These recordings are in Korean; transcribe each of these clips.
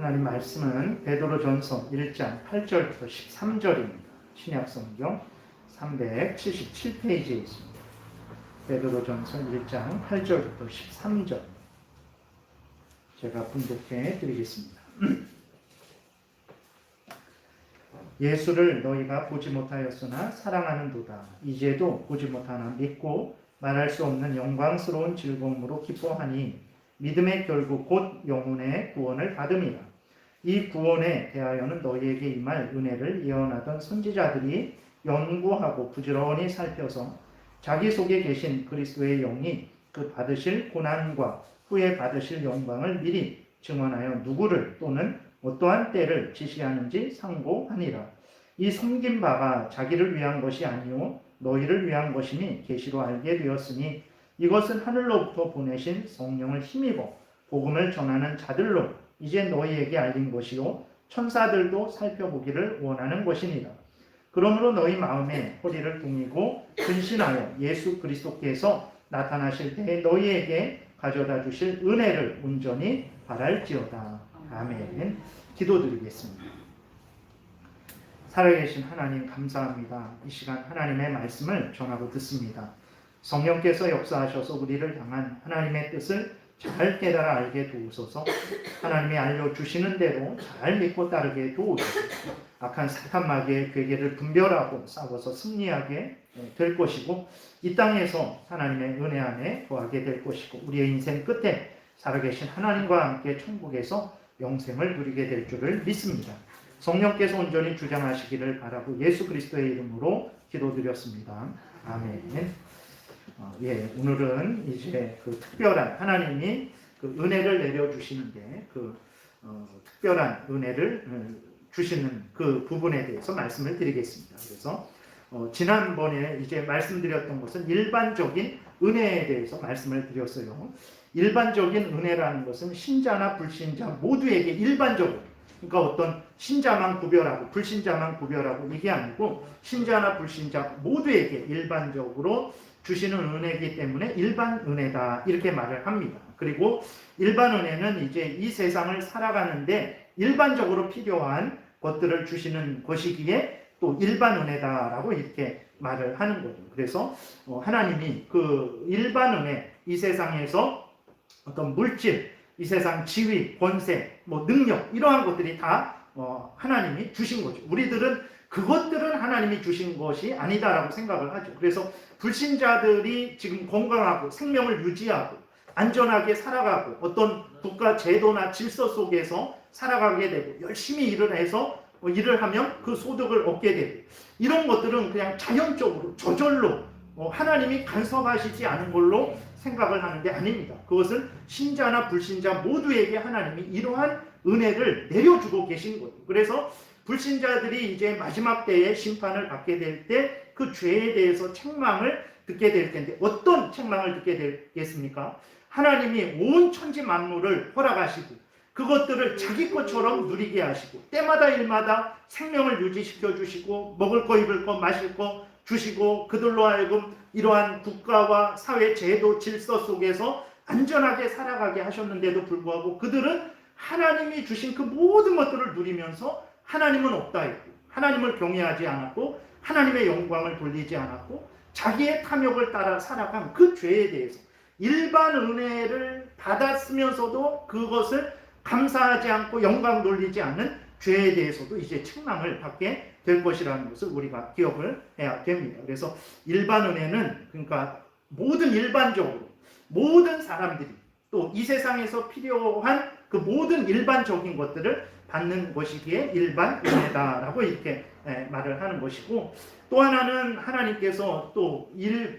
하나님 말씀은 베드로전서 1장 8절부터 13절입니다. 신약성경 377페이지에 있습니다. 베드로전서 1장 8절부터 13절 제가 분독해 드리겠습니다. 예수를 너희가 보지 못하였으나 사랑하는도다. 이제도 보지 못하나 믿고 말할 수 없는 영광스러운 즐거움으로 기뻐하니 믿음의 결국 곧 영혼의 구원을 받음이라. 이 구원에 대하여는 너희에게 임할 은혜를 예언하던 선지자들이 연구하고 부지런히 살펴서 자기 속에 계신 그리스도의 영이 그 받으실 고난과 후에 받으실 영광을 미리 증언하여 누구를 또는 어떠한 때를 지시하는지 상고하니라. 이 섬긴 바가 자기를 위한 것이 아니요 너희를 위한 것이니 계시로 알게 되었으니 이것은 하늘로부터 보내신 성령을 힘입어 복음을 전하는 자들로 이제 너희에게 알린 것이요 천사들도 살펴보기를 원하는 것이니라. 그러므로 너희 마음에 허리를 동이고 근신하여 예수 그리스도께서 나타나실 때에 너희에게 가져다 주실 은혜를 온전히 바랄지어다. 아멘. 기도드리겠습니다. 살아계신 하나님 감사합니다. 이 시간 하나님의 말씀을 전하고 듣습니다. 성령께서 역사하셔서 우리를 향한 하나님의 뜻을 잘 깨달아 알게 도우소서. 하나님이 알려주시는 대로 잘 믿고 따르게 도우소서. 악한 사탄 마귀의 괴계를 분별하고 싸워서 승리하게 될 것이고 이 땅에서 하나님의 은혜 안에 거하게 될 것이고 우리의 인생 끝에 살아계신 하나님과 함께 천국에서 영생을 누리게 될 줄을 믿습니다. 성령께서 온전히 주장하시기를 바라고 예수 그리스도의 이름으로 기도드렸습니다. 아멘. 오늘은 이제 그 특별한 하나님이 그 은혜를 내려주시는데 특별한 은혜를 주시는 그 부분에 대해서 말씀을 드리겠습니다. 그래서 지난번에 이제 말씀드렸던 것은 일반적인 은혜에 대해서 말씀을 드렸어요. 일반적인 은혜라는 것은 신자나 불신자 모두에게 일반적으로, 그러니까 어떤 신자만 구별하고 불신자만 구별하고 이게 아니고 신자나 불신자 모두에게 일반적으로 주시는 은혜이기 때문에 일반 은혜다 이렇게 말을 합니다. 그리고 일반 은혜는 이제 이 세상을 살아가는데 일반적으로 필요한 것들을 주시는 것이기에 또 일반 은혜다라고 이렇게 말을 하는 거죠. 그래서 하나님이 그 일반 은혜, 이 세상에서 어떤 물질, 이 세상 지위, 권세, 능력 이러한 것들이 다 하나님이 주신 거죠. 우리들은 그것들은 하나님이 주신 것이 아니다라고 생각을 하죠. 그래서 불신자들이 지금 건강하고 생명을 유지하고 안전하게 살아가고 어떤 국가 제도나 질서 속에서 살아가게 되고 열심히 일을 해서 일을 하면 그 소득을 얻게 되고 이런 것들은 그냥 자연적으로 저절로 하나님이 간섭하시지 않은 걸로 생각을 하는 게 아닙니다. 그것은 신자나 불신자 모두에게 하나님이 이러한 은혜를 내려주고 계신 거예요. 그래서 불신자들이 이제 마지막 때에 심판을 받게 될 때 그 죄에 대해서 책망을 듣게 될 텐데 어떤 책망을 듣게 되겠습니까? 하나님이 온 천지 만물을 허락하시고 그것들을 자기 것처럼 누리게 하시고 때마다 일마다 생명을 유지시켜 주시고 먹을 거 입을 거 마실 거 주시고 그들로 하여금 이러한 국가와 사회 제도 질서 속에서 안전하게 살아가게 하셨는데도 불구하고 그들은 하나님이 주신 그 모든 것들을 누리면서 하나님은 없다 했고 하나님을 경외하지 않았고 하나님의 영광을 돌리지 않았고 자기의 탐욕을 따라 살아간 그 죄에 대해서 일반 은혜를 받았으면서도 그것을 감사하지 않고 영광 돌리지 않는 죄에 대해서도 이제 책망을 받게 될 것이라는 것을 우리가 기억을 해야 됩니다. 그래서 일반 은혜는 그러니까 일반적으로 모든 사람들이 또 이 세상에서 필요한 그 모든 일반적인 것들을 받는 것이기에 일반 은혜다라고 이렇게 말을 하는 것이고 또 하나는 하나님께서 또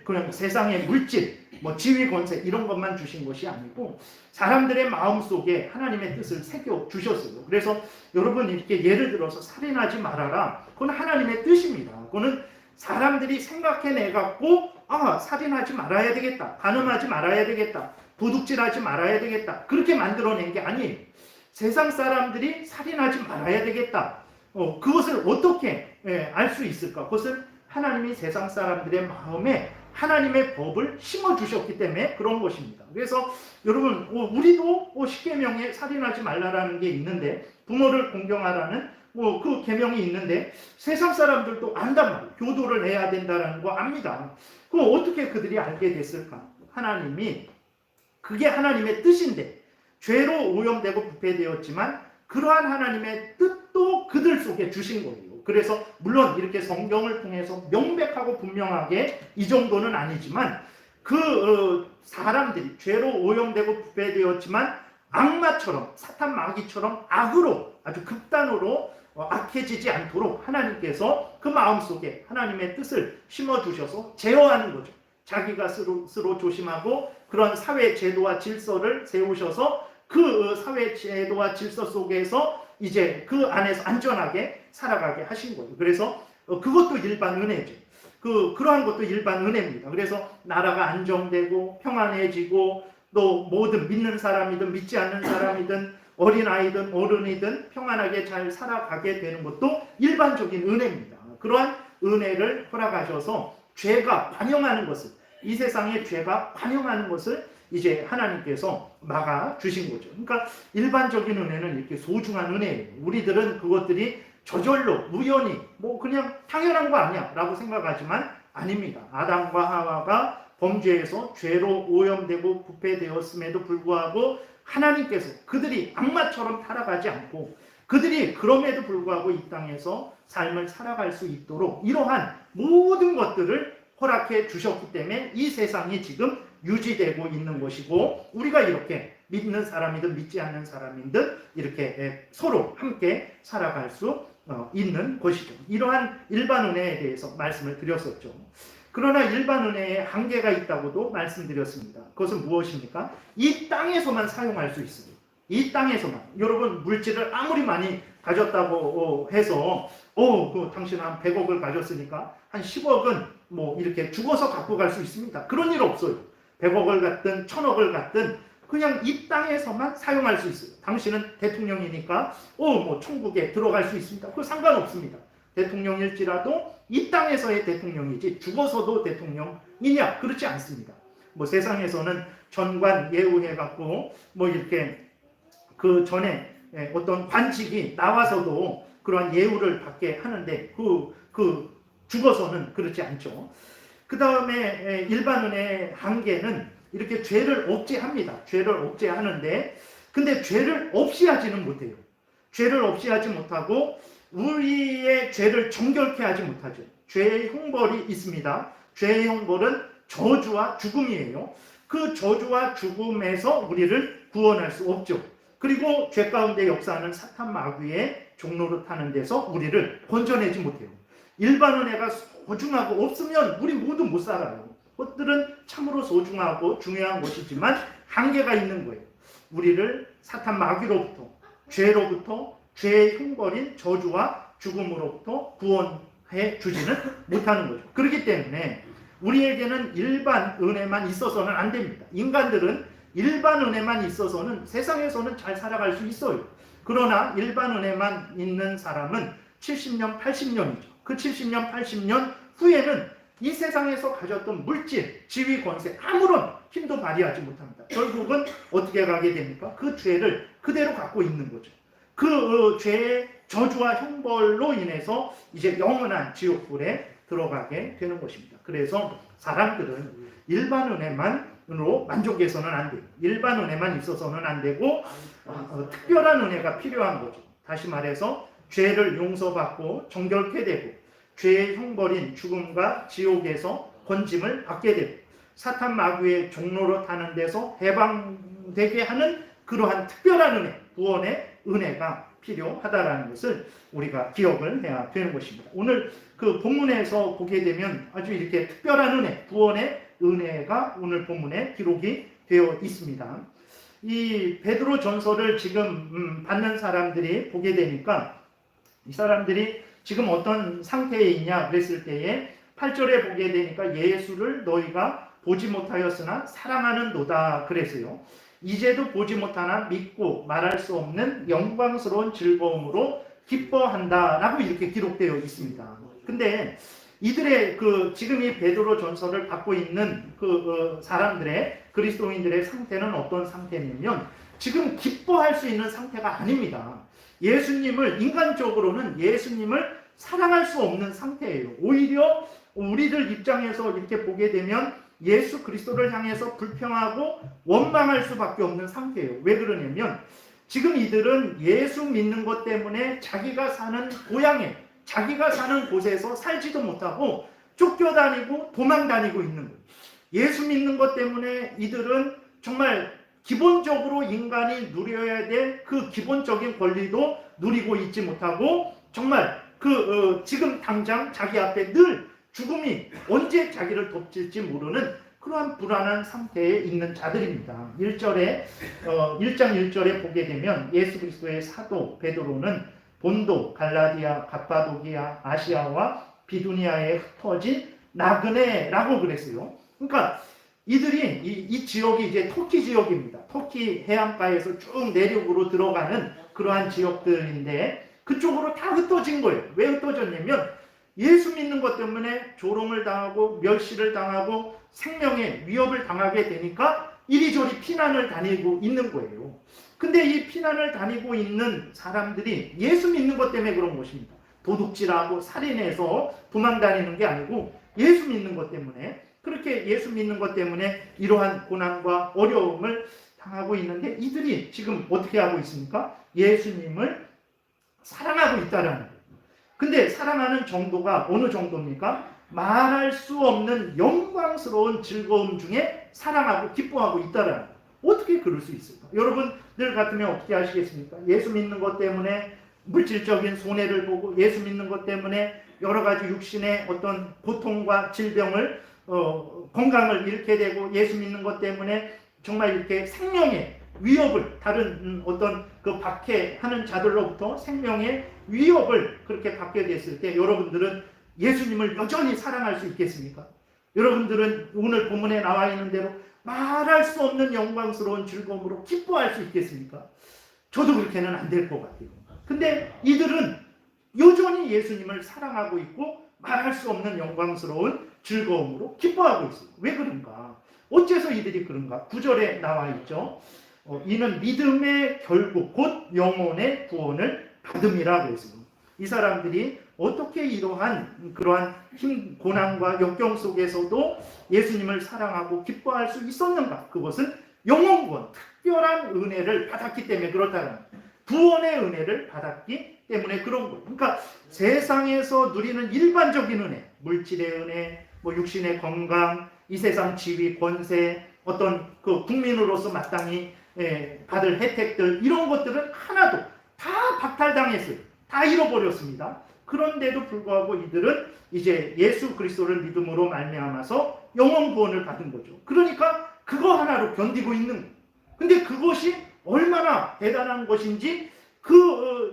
그냥 세상의 물질, 지위, 권세 이런 것만 주신 것이 아니고 사람들의 마음속에 하나님의 뜻을 새겨 주셨어요. 그래서 여러분 이렇게 예를 들어서 살인하지 말아라. 그건 하나님의 뜻입니다. 그거는 사람들이 생각해내 갖고 살인하지 말아야 되겠다. 간음하지 말아야 되겠다. 도둑질하지 말아야 되겠다. 그렇게 만들어낸 게 아니에요. 세상 사람들이 살인하지 말아야 되겠다. 그것을 어떻게 알 수 있을까? 그것은 하나님이 세상 사람들의 마음에 하나님의 법을 심어주셨기 때문에 그런 것입니다. 그래서 여러분, 우리도 십계명에 살인하지 말라라는 게 있는데, 부모를 공경하라는 그 계명이 있는데, 세상 사람들도 안단 말이에요. 교도를 해야 된다는 거 압니다. 그럼 어떻게 그들이 알게 됐을까? 하나님이, 그게 하나님의 뜻인데, 죄로 오염되고 부패되었지만 그러한 하나님의 뜻도 그들 속에 주신 거예요. 그래서 물론 이렇게 성경을 통해서 명백하고 분명하게 이 정도는 아니지만 사람들이 죄로 오염되고 부패되었지만 악마처럼, 사탄 마귀처럼 악으로, 아주 극단으로 악해지지 않도록 하나님께서 그 마음속에 하나님의 뜻을 심어주셔서 제어하는 거죠. 자기가 스스로 조심하고 그런 사회 제도와 질서를 세우셔서 그 사회 제도와 질서 속에서 이제 그 안에서 안전하게 살아가게 하신 거예요. 그래서 그것도 일반 은혜죠. 그러한 것도 일반 은혜입니다. 그래서 나라가 안정되고 평안해지고, 또 모든 믿는 사람이든 믿지 않는 사람이든 어린아이든 어른이든 평안하게 잘 살아가게 되는 것도 일반적인 은혜입니다. 그러한 은혜를 허락하셔서 죄가 관영하는 것을, 이 세상의 죄가 관영하는 것을 이제 하나님께서 막아 주신 거죠. 그러니까 일반적인 은혜는 이렇게 소중한 은혜예요. 우리들은 그것들이 저절로 우연히 그냥 당연한 거 아니야 라고 생각하지만 아닙니다. 아담과 하와가 범죄에서 죄로 오염되고 부패되었음에도 불구하고 하나님께서 그들이 악마처럼 타락하지 않고, 그들이 그럼에도 불구하고 이 땅에서 삶을 살아갈 수 있도록 이러한 모든 것들을 허락해 주셨기 때문에 이 세상이 지금 유지되고 있는 것이고, 우리가 이렇게 믿는 사람이든 믿지 않는 사람이든 이렇게 서로 함께 살아갈 수 있는 것이죠. 이러한 일반 은혜에 대해서 말씀을 드렸었죠. 그러나 일반 은혜에 한계가 있다고도 말씀드렸습니다. 그것은 무엇입니까? 이 땅에서만 사용할 수 있어요. 이 땅에서만. 여러분, 물질을 아무리 많이 가졌다고 해서 당신 한 100억을 가졌으니까 한 10억은 이렇게 죽어서 갖고 갈 수 있습니다. 그런 일 없어요. 100억을 갖든 1000억을 갖든 그냥 이 땅에서만 사용할 수 있어요. 당신은 대통령이니까 천국에 들어갈 수 있습니다. 그거 상관없습니다. 대통령일지라도 이 땅에서의 대통령이지 죽어서도 대통령이냐? 그렇지 않습니다. 세상에서는 전관 예우해갖고 이렇게 그 전에 어떤 관직이 나와서도 그러한 예우를 받게 하는데 죽어서는 그렇지 않죠. 그 다음에 일반 은혜의 한계는 이렇게 죄를 억제합니다. 죄를 억제하는데, 근데 죄를 없이 하지는 못해요. 죄를 없이 하지 못하고 우리의 죄를 정결케 하지 못하죠. 죄의 형벌이 있습니다. 죄의 형벌은 저주와 죽음이에요. 그 저주와 죽음에서 우리를 구원할 수 없죠. 그리고 죄 가운데 역사하는 사탄 마귀의 종로를 타는 데서 우리를 건져내지 못해요. 일반 은혜가 소중하고 없으면 우리 모두 못 살아요. 그것들은 참으로 소중하고 중요한 것이지만 한계가 있는 거예요. 우리를 사탄 마귀로부터, 죄로부터, 죄의 형벌인 저주와 죽음으로부터 구원해 주지는 못하는 거죠. 그렇기 때문에 우리에게는 일반 은혜만 있어서는 안 됩니다. 인간들은 일반 은혜만 있어서는 세상에서는 잘 살아갈 수 있어요. 그러나 일반 은혜만 있는 사람은 70년, 80년이죠. 그 70년, 80년 후에는 이 세상에서 가졌던 물질, 지위, 권세 아무런 힘도 발휘하지 못합니다. 결국은 어떻게 가게 됩니까? 그 죄를 그대로 갖고 있는 거죠. 그 죄의 저주와 형벌로 인해서 이제 영원한 지옥불에 들어가게 되는 것입니다. 그래서 사람들은 일반 은혜만으로 만족해서는 안 돼요. 일반 은혜만 있어서는 안 되고 특별한 은혜가 필요한 거죠. 다시 말해서 죄를 용서받고 정결케 되고 죄의 형벌인 죽음과 지옥에서 건짐을 받게 되고 사탄 마귀의 종로로 타는 데서 해방되게 하는 그러한 특별한 은혜, 구원의 은혜가 필요하다라는 것을 우리가 기억을 해야 되는 것입니다. 오늘 그 본문에서 보게 되면 아주 이렇게 특별한 은혜, 구원의 은혜가 오늘 본문에 기록이 되어 있습니다. 이 베드로 전서를 지금 받는 사람들이 보게 되니까 이 사람들이 지금 어떤 상태에 있냐 그랬을 때에 8절에 보게 되니까 예수를 너희가 보지 못하였으나 사랑하는도다 그랬어요. 이제도 보지 못하나 믿고 말할 수 없는 영광스러운 즐거움으로 기뻐한다라고 이렇게 기록되어 있습니다. 근데 이들의 지금 이 베드로 전서를 받고 있는 사람들의 그리스도인들의 상태는 어떤 상태냐면 지금 기뻐할 수 있는 상태가 아닙니다. 인간적으로는 예수님을 사랑할 수 없는 상태예요. 오히려 우리들 입장에서 이렇게 보게 되면 예수 그리스도를 향해서 불평하고 원망할 수밖에 없는 상태예요. 왜 그러냐면 지금 이들은 예수 믿는 것 때문에 자기가 사는 고향에, 자기가 사는 곳에서 살지도 못하고 쫓겨다니고 도망다니고 있는 거예요. 예수 믿는 것 때문에 이들은 정말 기본적으로 인간이 누려야 될 그 기본적인 권리도 누리고 있지 못하고 정말 지금 당장 자기 앞에 늘 죽음이 언제 자기를 덮칠지 모르는 그러한 불안한 상태에 있는 자들입니다. 1장 1절에 보게 되면 예수 그리스도의 사도 베드로는 본도, 갈라디아, 갑바도기아, 아시아와 비두니아에 흩어진 나그네라고 그랬어요. 그러니까 이들이 이 지역이 이제 터키 지역입니다. 터키 해안가에서 쭉 내륙으로 들어가는 그러한 지역들인데 그쪽으로 다 흩어진 거예요. 왜 흩어졌냐면 예수 믿는 것 때문에 조롱을 당하고 멸시를 당하고 생명의 위협을 당하게 되니까 이리저리 피난을 다니고 있는 거예요. 근데 이 피난을 다니고 있는 사람들이 예수 믿는 것 때문에 그런 것입니다. 도둑질하고 살인해서 도망다니는 게 아니고 예수 믿는 것 때문에 그렇게 예수 믿는 것 때문에 이러한 고난과 어려움을 당하고 있는데 이들이 지금 어떻게 하고 있습니까? 예수님을 사랑하고 있다라는 거예요. 근데 사랑하는 정도가 어느 정도입니까? 말할 수 없는 영광스러운 즐거움 중에 사랑하고 기뻐하고 있다라는 거예요. 어떻게 그럴 수 있을까? 여러분들 같으면 어떻게 하시겠습니까? 예수 믿는 것 때문에 물질적인 손해를 보고 예수 믿는 것 때문에 여러 가지 육신의 어떤 고통과 질병을 건강을 잃게 되고 예수 믿는 것 때문에 정말 이렇게 생명의 위협을 다른 어떤 박해하는 자들로부터 생명의 위협을 그렇게 받게 됐을 때 여러분들은 예수님을 여전히 사랑할 수 있겠습니까? 여러분들은 오늘 본문에 나와 있는 대로 말할 수 없는 영광스러운 즐거움으로 기뻐할 수 있겠습니까? 저도 그렇게는 안 될 것 같아요. 근데 이들은 여전히 예수님을 사랑하고 있고 말할 수 없는 영광스러운 즐거움으로 기뻐하고 있어요. 왜 그런가? 어째서 이들이 그런가? 9절에 나와 있죠. 이는 믿음의 결국 곧 영혼의 구원을 받음이라고 했습니다. 이 사람들이 어떻게 이러한 그러한 고난과 역경 속에서도 예수님을 사랑하고 기뻐할 수 있었는가? 그것은 영혼 구원, 특별한 은혜를 받았기 때문에 그렇다는 구원의 은혜를 받았기 때문에 그런 거예요. 그러니까 세상에서 누리는 일반적인 은혜, 물질의 은혜, 육신의 건강, 이 세상 지위, 권세, 어떤 국민으로서 마땅히 받을 혜택들 이런 것들은 하나도 다 박탈당했어요. 다 잃어버렸습니다. 그런데도 불구하고 이들은 이제 예수 그리스도를 믿음으로 말미암아서 영원 구원을 받은 거죠. 그러니까 그거 하나로 견디고 있는 거예요. 근데 그것이 얼마나 대단한 것인지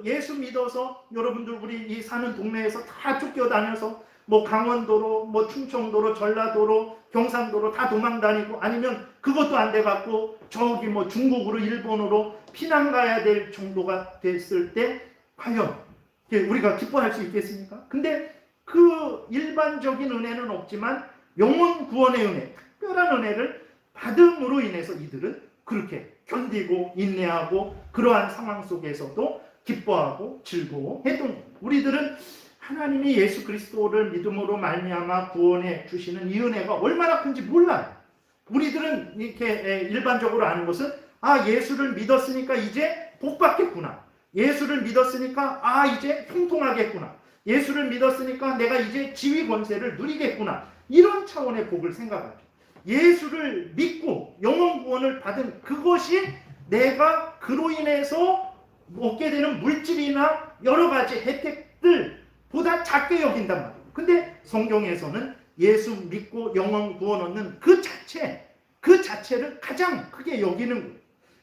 예수 믿어서 여러분들 우리 이 사는 동네에서 다 쫓겨다녀서 강원도로 충청도로 전라도로 경상도로 다 도망다니고 아니면 그것도 안 돼갖고 저기 중국으로 일본으로 피난 가야 될 정도가 됐을 때 과연 우리가 기뻐할 수 있겠습니까? 근데 일반적인 은혜는 없지만 영혼 구원의 은혜, 특별한 은혜를 받음으로 인해서 이들은 그렇게 견디고 인내하고 그러한 상황 속에서도 기뻐하고 즐거워했던 거예요. 우리들은 하나님이 예수 그리스도를 믿음으로 말미암아 구원해 주시는 이 은혜가 얼마나 큰지 몰라요. 우리들은 이렇게 일반적으로 아는 것은 예수를 믿었으니까 이제 복 받겠구나. 예수를 믿었으니까 이제 형통하겠구나. 예수를 믿었으니까 내가 이제 지위 권세를 누리겠구나. 이런 차원의 복을 생각하죠. 예수를 믿고 영원 구원을 받은 그것이 내가 그로 인해서 얻게 되는 물질이나 여러 가지 혜택들보다 작게 여긴단 말이에요. 근데 성경에서는 예수 믿고 영원 구원 얻는 그 자체를 가장 크게 여기는 거예요.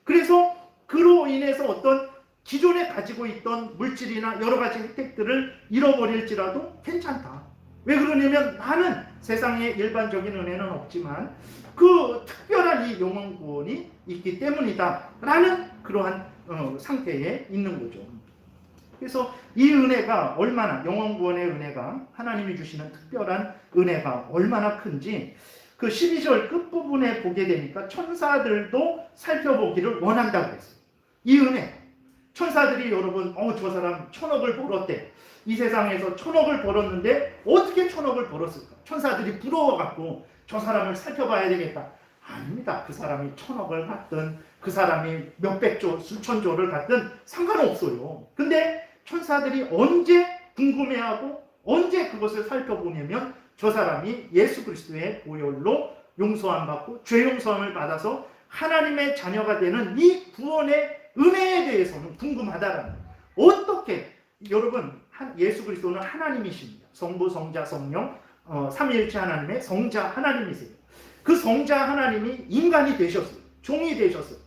그래서 그로 인해서 어떤 기존에 가지고 있던 물질이나 여러 가지 혜택들을 잃어버릴지라도 괜찮다. 왜 그러냐면 나는 세상에 일반적인 은혜는 없지만 특별한 이 영원 구원이 있기 때문이다 라는 그러한 상태에 있는 거죠. 그래서 이 은혜가 얼마나, 영원 구원의 은혜가, 하나님이 주시는 특별한 은혜가 얼마나 큰지 그 12절 끝부분에 보게 되니까 천사들도 살펴보기를 원한다고 했어요. 이 은혜. 천사들이 여러분, 저 사람 1,000억을 벌었대. 이 세상에서 1,000억을 벌었는데 어떻게 1,000억을 벌었을까? 천사들이 부러워갖고 저 사람을 살펴봐야 되겠다. 아닙니다. 그 사람이 1,000억을 갖든 그 사람이 몇백조, 수천조를 갖든 상관없어요. 근데 천사들이 언제 궁금해하고 언제 그것을 살펴보냐면 저 사람이 예수 그리스도의 보혈로 용서함 받고 죄 용서함을 받아서 하나님의 자녀가 되는 이 구원의 은혜에 대해서는 궁금하다라는 거예요. 어떻게 여러분, 예수 그리스도는 하나님이십니다. 성부, 성자, 성령, 삼위일체 하나님의 성자 하나님이세요. 그 성자 하나님이 인간이 되셨어요. 종이 되셨어요.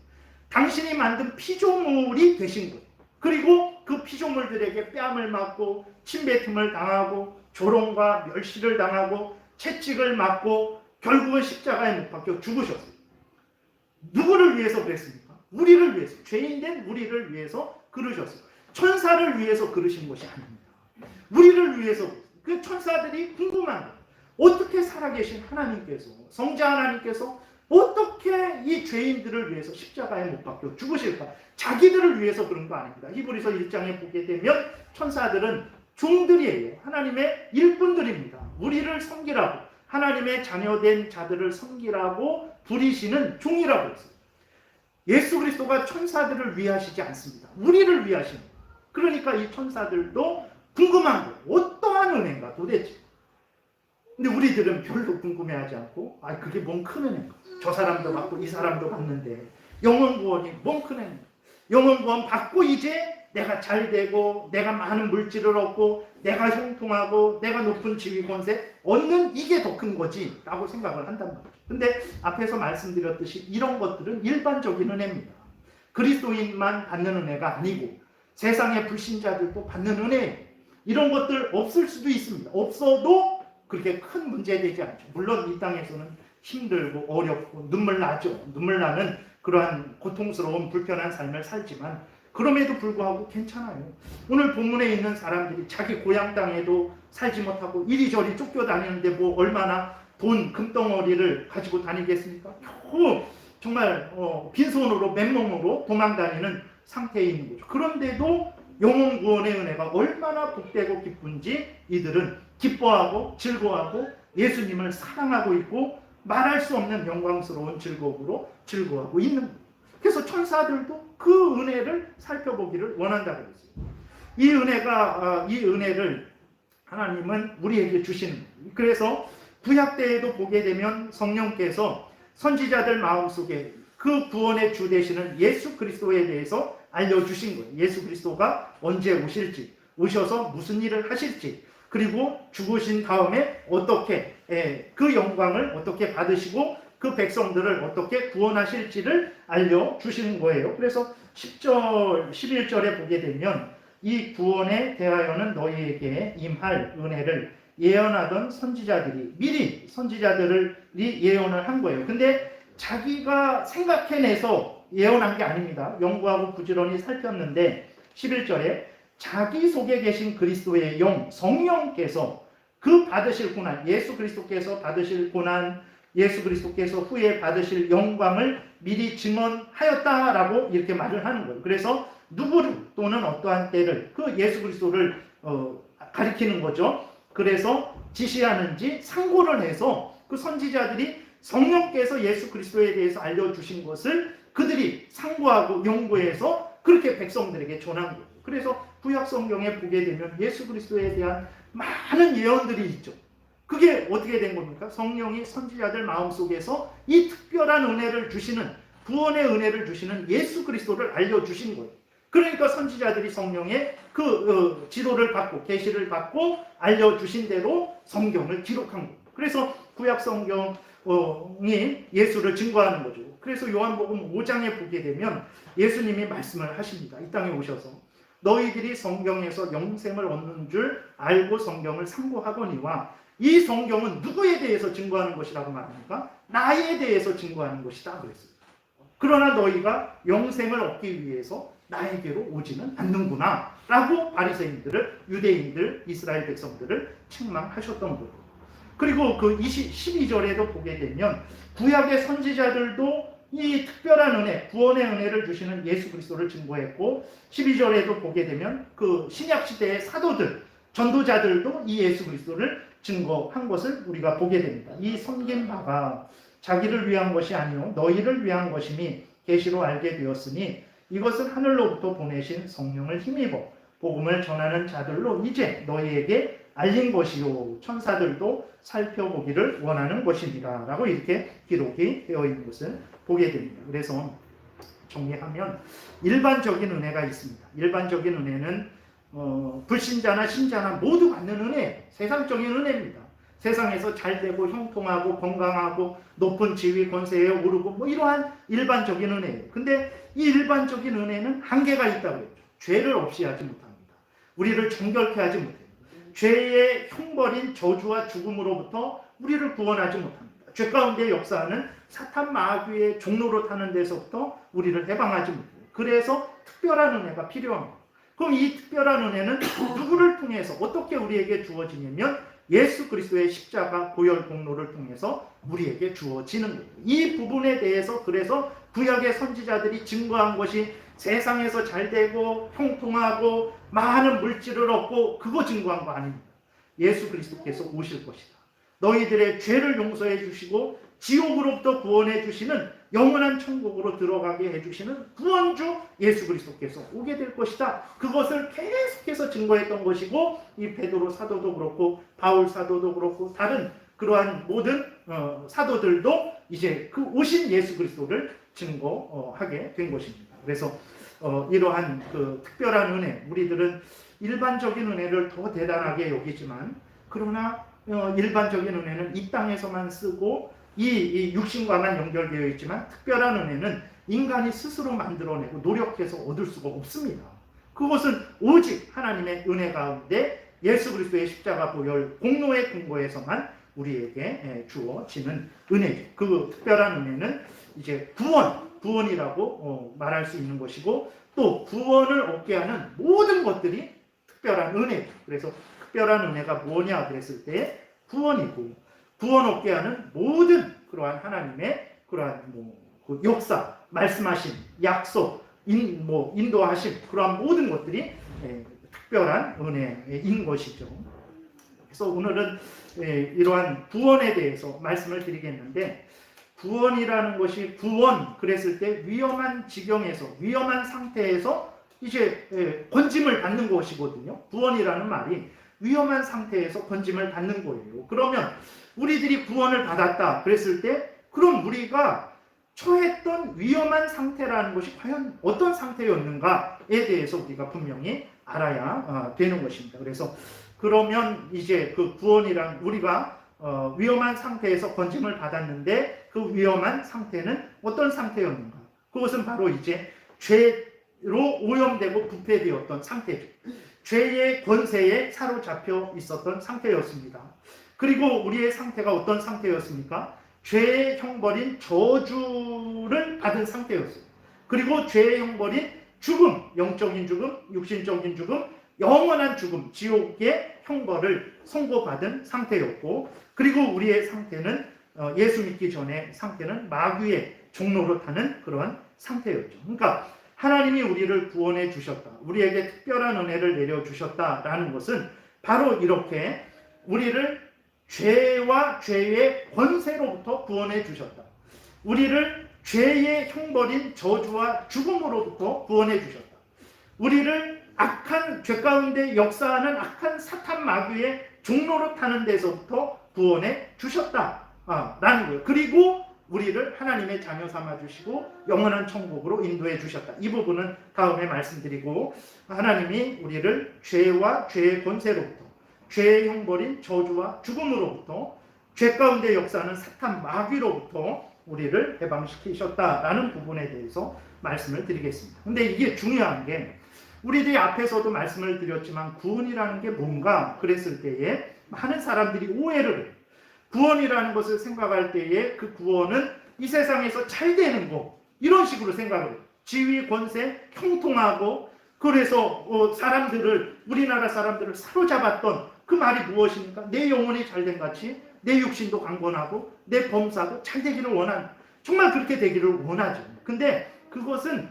당신이 만든 피조물이 되신 거예요. 그리고 그 피조물들에게 뺨을 맞고 침뱉음을 당하고 조롱과 멸시를 당하고 채찍을 맞고 결국은 십자가에 못 박혀 죽으셨어요. 누구를 위해서 그랬습니까? 우리를 위해서, 죄인된 우리를 위해서 그러셨어요. 천사를 위해서 그러신 것이 아닙니다. 우리를 위해서. 그 천사들이 궁금한 거예요. 어떻게 살아계신 하나님께서, 성자 하나님께서 어떻게 이 죄인들을 위해서 십자가에 못 박혀 죽으실까? 자기들을 위해서 그런 거 아닙니다. 히브리서 1장에 보게 되면 천사들은 종들이에요. 하나님의 일꾼들입니다. 우리를 섬기라고, 하나님의 자녀된 자들을 섬기라고 부리시는 종이라고 했어요. 예수 그리스도가 천사들을 위하시지 않습니다. 우리를 위하십니다. 그러니까 이 천사들도 궁금한 거예요. 어떠한 은혜인가 도대체. 근데 우리들은 별로 궁금해하지 않고, 그게 뭔 큰 은혜인가. 저 사람도 받고 이 사람도 받는데 영원 구원이 뭔 큰 은혜인가. 영원 구원 받고 이제 내가 잘 되고 내가 많은 물질을 얻고 내가 형통하고 내가 높은 지위 권세 얻는 이게 더 큰 거지 라고 생각을 한단 말이죠. 근데 앞에서 말씀드렸듯이 이런 것들은 일반적인 은혜입니다. 그리스도인만 받는 은혜가 아니고 세상의 불신자들도 받는 은혜예요. 이런 것들 없을 수도 있습니다. 없어도 그렇게 큰 문제되지 않죠. 물론 이 땅에서는 힘들고 어렵고 눈물 나죠. 눈물 나는 그러한 고통스러운 불편한 삶을 살지만 그럼에도 불구하고 괜찮아요. 오늘 본문에 있는 사람들이 자기 고향 땅에도 살지 못하고 이리저리 쫓겨다니는데 뭐 얼마나 돈, 금덩어리를 가지고 다니겠습니까? 겨우 정말 빈손으로 맨몸으로 도망다니는 상태에 있는 거죠. 그런데도 영원 구원의 은혜가 얼마나 복되고 기쁜지 이들은 기뻐하고 즐거워하고 예수님을 사랑하고 있고 말할 수 없는 영광스러운 즐거움으로 즐거워하고 있는 거예요. 그래서 천사들도 그 은혜를 살펴보기를 원한다고 했어요. 이 은혜를 하나님은 우리에게 주시는 거예요. 그래서 구약 때에도 보게 되면 성령께서 선지자들 마음속에 그 구원의 주 되시는 예수 그리스도에 대해서 알려주신 거예요. 예수 그리스도가 언제 오실지, 오셔서 무슨 일을 하실지, 그리고 죽으신 다음에 어떻게 그 영광을 어떻게 받으시고 그 백성들을 어떻게 구원하실지를 알려주시는 거예요. 그래서 10절, 11절에 보게 되면 이 구원에 대하여는 너희에게 임할 은혜를 예언하던 선지자들이 미리 선지자들이 예언을 한 거예요. 근데 자기가 생각해내서 예언한 게 아닙니다. 연구하고 부지런히 살폈는데 11절에 자기 속에 계신 그리스도의 영 성령께서 그 받으실 고난, 예수 그리스도께서 받으실 고난, 예수 그리스도께서 후에 받으실 영광을 미리 증언하였다라고 이렇게 말을 하는 거예요. 그래서 누구를 또는 어떠한 때를 그 예수 그리스도를 가리키는 거죠. 그래서 지시하는지 상고를 해서 그 선지자들이 성령께서 예수 그리스도에 대해서 알려주신 것을 그들이 상고하고 연구해서 그렇게 백성들에게 전한 거예요. 그래서 구약 성경에 보게 되면 예수 그리스도에 대한 많은 예언들이 있죠. 그게 어떻게 된 겁니까? 성령이 선지자들 마음속에서 이 특별한 은혜를 주시는, 구원의 은혜를 주시는 예수 그리스도를 알려주신 거예요. 그러니까 선지자들이 성령의 그 지도를 받고 계시를 받고 알려주신 대로 성경을 기록한 거예요. 그래서 구약 성경이 예수를 증거하는 거죠. 그래서 요한복음 5장에 보게 되면 예수님이 말씀을 하십니다. 이 땅에 오셔서 너희들이 성경에서 영생을 얻는 줄 알고 성경을 상고하거니와 이 성경은 누구에 대해서 증거하는 것이라고 말합니까? 나에 대해서 증거하는 것이다 그랬어요. 그러나 너희가 영생을 얻기 위해서 나에게로 오지는 않는구나 라고 바리새인들을, 유대인들, 이스라엘 백성들을 책망하셨던 거예요. 그리고 그 12절에도 보게 되면 구약의 선지자들도 이 특별한 은혜, 구원의 은혜를 주시는 예수 그리스도를 증거했고, 12절에도 보게 되면 그 신약 시대의 사도들, 전도자들도 이 예수 그리스도를 증거한 것을 우리가 보게 됩니다. 이 섬긴 바가 자기를 위한 것이 아니요 너희를 위한 것임이 계시로 알게 되었으니 이것은 하늘로부터 보내신 성령을 힘입어 복음을 전하는 자들로 이제 너희에게 알린 것이요 천사들도 살펴보기를 원하는 것입니다 라고 이렇게 기록이 되어 있는 것을 보게 됩니다. 그래서 정리하면 일반적인 은혜가 있습니다. 일반적인 은혜는 불신자나 신자나 모두 받는 은혜, 세상적인 은혜입니다. 세상에서 잘되고 형통하고 건강하고 높은 지위 권세에 오르고 뭐 이러한 일반적인 은혜예요. 근데 이 일반적인 은혜는 한계가 있다고 했죠. 죄를 없이 하지 못합니다. 우리를 정결케 하지 못해요. 죄의 형벌인 저주와 죽음으로부터 우리를 구원하지 못합니다. 죄 가운데 역사하는 사탄 마귀의 종로로 타는 데서부터 우리를 해방하지 못해요. 그래서 특별한 은혜가 필요합니다. 그럼 이 특별한 은혜는 누구를 통해서 어떻게 우리에게 주어지냐면 예수 그리스도의 십자가 보혈 공로를 통해서 우리에게 주어지는 거예요. 이 부분에 대해서 그래서 구약의 선지자들이 증거한 것이 세상에서 잘되고 형통하고 많은 물질을 얻고 그거 증거한 거 아닙니다. 예수 그리스도께서 오실 것이다. 너희들의 죄를 용서해 주시고 지옥으로부터 구원해 주시는 영원한 천국으로 들어가게 해주시는 구원주 예수 그리스도께서 오게 될 것이다. 그것을 계속해서 증거했던 것이고 이 베드로 사도도 그렇고 바울 사도도 그렇고 다른 그러한 모든 사도들도 이제 그 오신 예수 그리스도를 증거하게 된 것입니다. 그래서 이러한 그 특별한 은혜, 우리들은 일반적인 은혜를 더 대단하게 여기지만 그러나 일반적인 은혜는 이 땅에서만 쓰고 이 육신과만 연결되어 있지만 특별한 은혜는 인간이 스스로 만들어내고 노력해서 얻을 수가 없습니다. 그것은 오직 하나님의 은혜 가운데 예수 그리스도의 십자가 보혈 공로의 근거에서만 우리에게 주어지는 은혜죠. 그 특별한 은혜는 이제 구원이라고 말할 수 있는 것이고 또 구원을 얻게 하는 모든 것들이 특별한 은혜죠. 그래서 특별한 은혜가 뭐냐 그랬을 때 구원이고 구원 얻게 하는 모든 그러한 하나님의 그러한 그 역사, 말씀하심, 약속, 인도하심 그러한 모든 것들이 특별한 은혜인 것이죠. 그래서 오늘은 이러한 구원에 대해서 말씀을 드리겠는데 구원이라는 것이 구원 그랬을 때 위험한 지경에서 위험한 상태에서 이제 건짐을 받는 것이거든요. 구원이라는 말이 위험한 상태에서 건짐을 받는 거예요. 그러면 우리들이 구원을 받았다 그랬을 때 그럼 우리가 처했던 위험한 상태라는 것이 과연 어떤 상태였는가에 대해서 우리가 분명히 알아야 되는 것입니다. 그래서 그러면 이제 그 구원이란 우리가 위험한 상태에서 건짐을 받았는데 그 위험한 상태는 어떤 상태였는가? 그것은 바로 이제 죄로 오염되고 부패되었던 상태죠. 죄의 권세에 사로잡혀 있었던 상태였습니다. 그리고 우리의 상태가 어떤 상태였습니까? 죄의 형벌인 저주를 받은 상태였어요. 그리고 죄의 형벌인 죽음, 영적인 죽음, 육신적인 죽음, 영원한 죽음, 지옥의 형벌을 선고받은 상태였고 그리고 우리의 상태는 예수 믿기 전에 상태는 마귀의 종로로 타는 그런 상태였죠. 그러니까 하나님이 우리를 구원해 주셨다. 우리에게 특별한 은혜를 내려주셨다라는 것은 바로 이렇게 우리를 죄와 죄의 권세로부터 구원해 주셨다. 우리를 죄의 형벌인 저주와 죽음으로부터 구원해 주셨다. 우리를 악한 죄 가운데 역사하는 악한 사탄 마귀의 종로로 타는 데서부터 구원해 주셨다라는 거예요. 그리고 우리를 하나님의 자녀 삼아주시고 영원한 천국으로 인도해 주셨다. 이 부분은 다음에 말씀드리고 하나님이 우리를 죄와 죄의 권세로부터 죄의 형벌인 저주와 죽음으로부터 죄 가운데 역사하는 사탄 마귀로부터 우리를 해방시키셨다라는 부분에 대해서 말씀을 드리겠습니다. 근데 이게 중요한 게 우리들이 앞에서도 말씀을 드렸지만 구원이라는 게 뭔가 그랬을 때에 많은 사람들이 오해를 해요. 구원이라는 것을 생각할 때에 그 구원은 이 세상에서 잘 되는 거 이런 식으로 생각을 해요. 지위, 권세, 형통하고 그래서 우리나라 사람들을 사로잡았던 그 말이 무엇입니까? 내 영혼이 잘된 같이 내 육신도 강건하고 내 범사도 잘 되기를 원한, 정말 그렇게 되기를 원하죠. 근데 그것은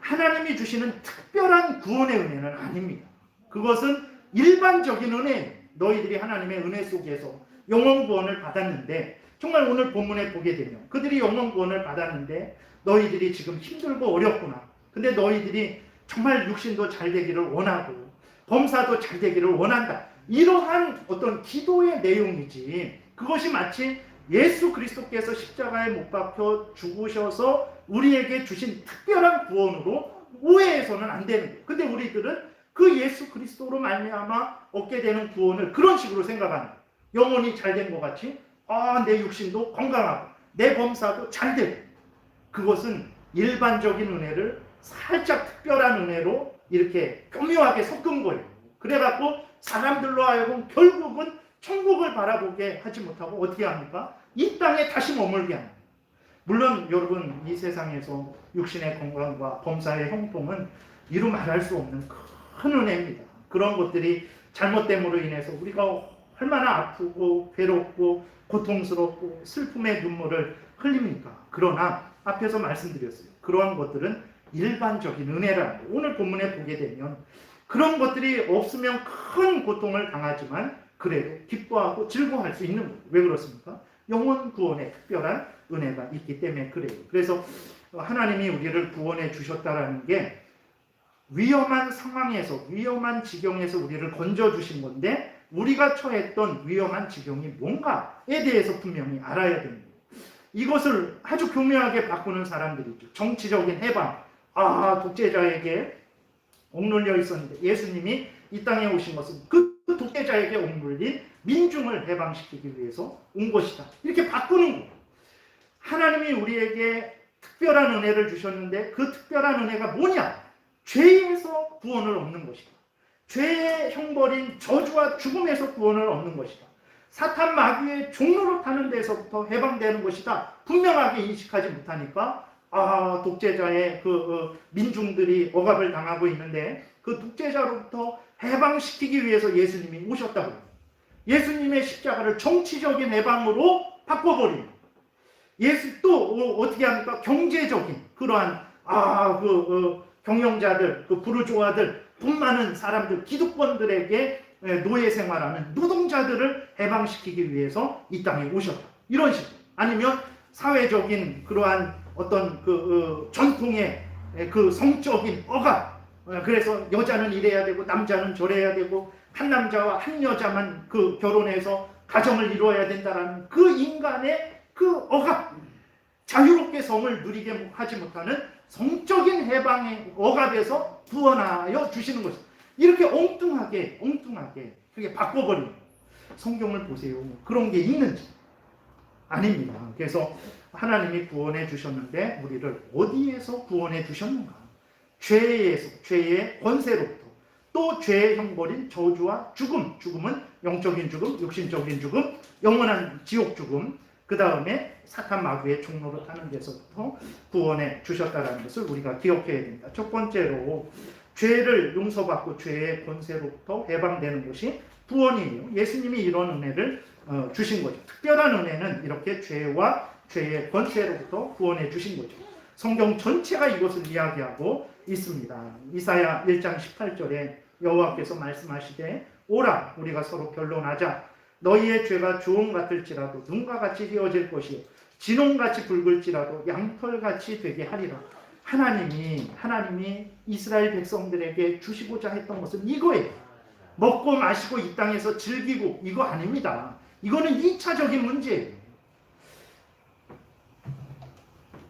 하나님이 주시는 특별한 구원의 은혜는 아닙니다. 그것은 일반적인 은혜. 너희들이 하나님의 은혜 속에서 영원 구원을 받았는데, 정말 오늘 본문에 보게 되면 그들이 영원 구원을 받았는데 너희들이 지금 힘들고 어렵구나. 근데 너희들이 정말 육신도 잘 되기를 원하고 범사도 잘 되기를 원한다. 이러한 어떤 기도의 내용이지, 그것이 마치 예수 그리스도께서 십자가에 못 박혀 죽으셔서 우리에게 주신 특별한 구원으로 오해해서는 안 되는 거예요. 근데 우리들은 그 예수 그리스도로 말미암아 얻게 되는 구원을 그런 식으로 생각하는 거예요. 영혼이 잘 된 것 같이 내 육신도 건강하고 내 범사도 잘 되고, 그것은 일반적인 은혜를 살짝 특별한 은혜로 이렇게 교묘하게 섞은 거예요. 그래갖고 사람들로 하여금 결국은 천국을 바라보게 하지 못하고 어떻게 합니까? 이 땅에 다시 머물게 합니다. 물론 여러분, 이 세상에서 육신의 건강과 범사의 형통은 이루 말할 수 없는 큰 은혜입니다. 그런 것들이 잘못됨으로 인해서 우리가 얼마나 아프고 괴롭고 고통스럽고 슬픔의 눈물을 흘립니까? 그러나 앞에서 말씀드렸어요. 그러한 것들은 일반적인 은혜라는 거예요. 오늘 본문에 보게 되면 그런 것들이 없으면 큰 고통을 당하지만 그래도 기뻐하고 즐거워할 수 있는 거예요. 왜 그렇습니까? 영원 구원의 특별한 은혜가 있기 때문에 그래요. 그래서 하나님이 우리를 구원해 주셨다라는 게 위험한 상황에서, 위험한 지경에서 우리를 건져주신 건데, 우리가 처했던 위험한 지경이 뭔가에 대해서 분명히 알아야 됩니다. 이것을 아주 교묘하게 바꾸는 사람들이죠. 정치적인 해방. 독재자에게 억눌려 있었는데 예수님이 이 땅에 오신 것은 그 독재자에게 억눌린 민중을 해방시키기 위해서 온 것이다. 이렇게 바꾸는 거예요. 하나님이 우리에게 특별한 은혜를 주셨는데 그 특별한 은혜가 뭐냐? 죄에서 구원을 얻는 것이다. 죄의 형벌인 저주와 죽음에서 구원을 얻는 것이다. 사탄 마귀의 종로로 타는 데서부터 해방되는 것이다. 분명하게 인식하지 못하니까 독재자의 민중들이 억압을 당하고 있는데 그 독재자로부터 해방시키기 위해서 예수님이 오셨다고 해요. 예수님의 십자가를 정치적인 해방으로 바꿔버립니다. 예수 또 어떻게 합니까? 경제적인 그러한 경영자들, 부르주아들, 돈 많은 사람들, 기득권들에게 노예 생활하는 노동자들을 해방시키기 위해서 이 땅에 오셨다. 이런 식으로. 아니면 사회적인 그러한 어떤 전통의 성적인 억압. 그래서 여자는 이래야 되고 남자는 저래야 되고 한 남자와 한 여자만 결혼해서 가정을 이루어야 된다라는 그 인간의 그 억압. 자유롭게 성을 누리게 하지 못하는 성적인 해방의 억압에서 구원하여 주시는 것입니다. 이렇게 엉뚱하게 그렇게 바꿔버리는 성경을 보세요. 그런 게 있는지. 아닙니다. 그래서 하나님이 구원해 주셨는데 우리를 어디에서 구원해 주셨는가? 죄에서, 죄의 권세로부터, 또 죄의 형벌인 저주와 죽음. 죽음은 영적인 죽음, 육신적인 죽음, 영원한 지옥 죽음, 그 다음에 사탄 마귀의 종로로 타는 데서부터 구원해 주셨다는 것을 우리가 기억해야 됩니다. 첫 번째로 죄를 용서받고 죄의 권세로부터 해방되는 것이 구원이에요. 예수님이 이런 은혜를 주신 거죠. 특별한 은혜는 이렇게 죄와 죄의 권세로부터 구원해 주신 거죠. 성경 전체가 이것을 이야기하고 있습니다. 이사야 1장 18절에 여호와께서 말씀하시되 오라 우리가 서로 변론하자. 너희의 죄가 주홍 같을지라도 눈과 같이 휘어질 것이요 진홍같이 붉을지라도 양털같이 되게 하리라. 하나님이 이스라엘 백성들에게 주시고자 했던 것은 이거예요. 먹고 마시고 이 땅에서 즐기고 이거 아닙니다. 이거는 2차적인 문제예요.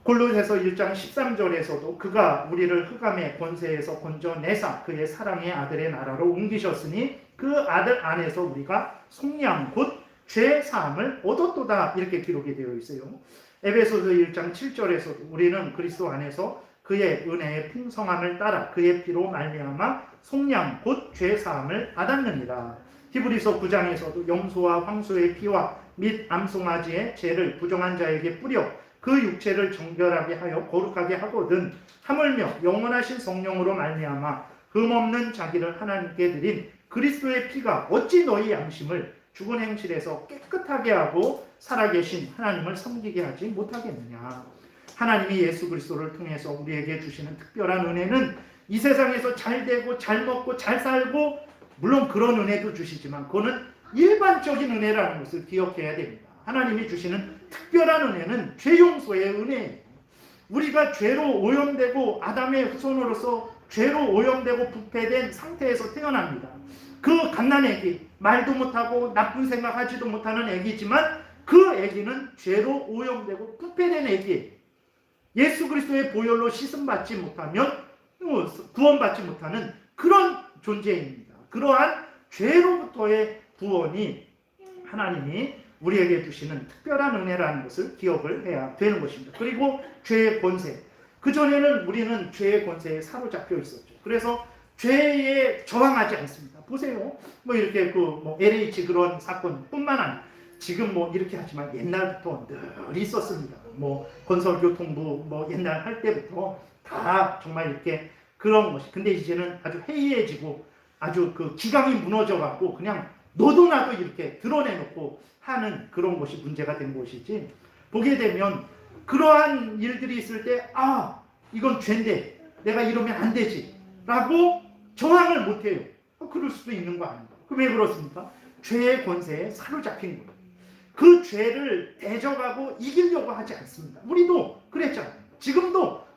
골로새서 1장 13절에서도 그가 우리를 흑암의 권세에서 건져내사 그의 사랑의 아들의 나라로 옮기셨으니 그 아들 안에서 우리가 속량 곧 죄 사함을 얻었도다. 이렇게 기록이 되어 있어요. 에베소서 1장 7절에서도 우리는 그리스도 안에서 그의 은혜의 풍성함을 따라 그의 피로 말미암아 속량 곧 죄 사함을 받았느니라. 히브리서 9장에서도 염소와 황소의 피와 및 암송아지의 죄를 부정한 자에게 뿌려 그 육체를 정결하게 하여 거룩하게 하거든 하물며 영원하신 성령으로 말미암아 흠없는 자기를 하나님께 드린 그리스도의 피가 어찌 너희 양심을 죽은 행실에서 깨끗하게 하고 살아계신 하나님을 섬기게 하지 못하겠느냐. 하나님이 예수 그리스도를 통해서 우리에게 주시는 특별한 은혜는 이 세상에서 잘 되고 잘 먹고 잘 살고, 물론 그런 은혜도 주시지만 그거는 일반적인 은혜라는 것을 기억해야 됩니다. 하나님이 주시는 특별한 은혜는 죄 용서의 은혜예요. 우리가 죄로 오염되고 아담의 후손으로서 죄로 오염되고 부패된 상태에서 태어납니다. 그 갓난아기, 말도 못하고 나쁜 생각하지도 못하는 아기지만 그 아기는 죄로 오염되고 부패된 아기예요. 예수 그리스도의 보혈로 씻음받지 못하면 구원받지 못하는 그런 존재입니다. 그러한 죄로부터의 구원이 하나님이 우리에게 주시는 특별한 은혜라는 것을 기억을 해야 되는 것입니다. 그리고 죄의 권세. 그전에는 우리는 죄의 권세에 사로잡혀 있었죠. 그래서 죄에 저항하지 않습니다. 보세요. 이렇게 LH 그런 사건뿐만 아니라 지금 이렇게 하지만 옛날부터 늘 있었습니다. 건설교통부 옛날 할 때부터 다 정말 이렇게 그런 것이. 근데 이제는 아주 해이해지고 아주 기강이 무너져갖고 그냥 너도 나도 이렇게 드러내놓고 하는 그런 것이 문제가 된 것이지. 보게 되면 그러한 일들이 있을 때 이건 죄인데 내가 이러면 안 되지 라고 저항을 못해요. 그럴 수도 있는 거 아닌가. 왜 그렇습니까? 죄의 권세에 사로잡힌 거예요. 그 죄를 대적하고 이기려고 하지 않습니다. 우리도 그랬잖아요. 지금도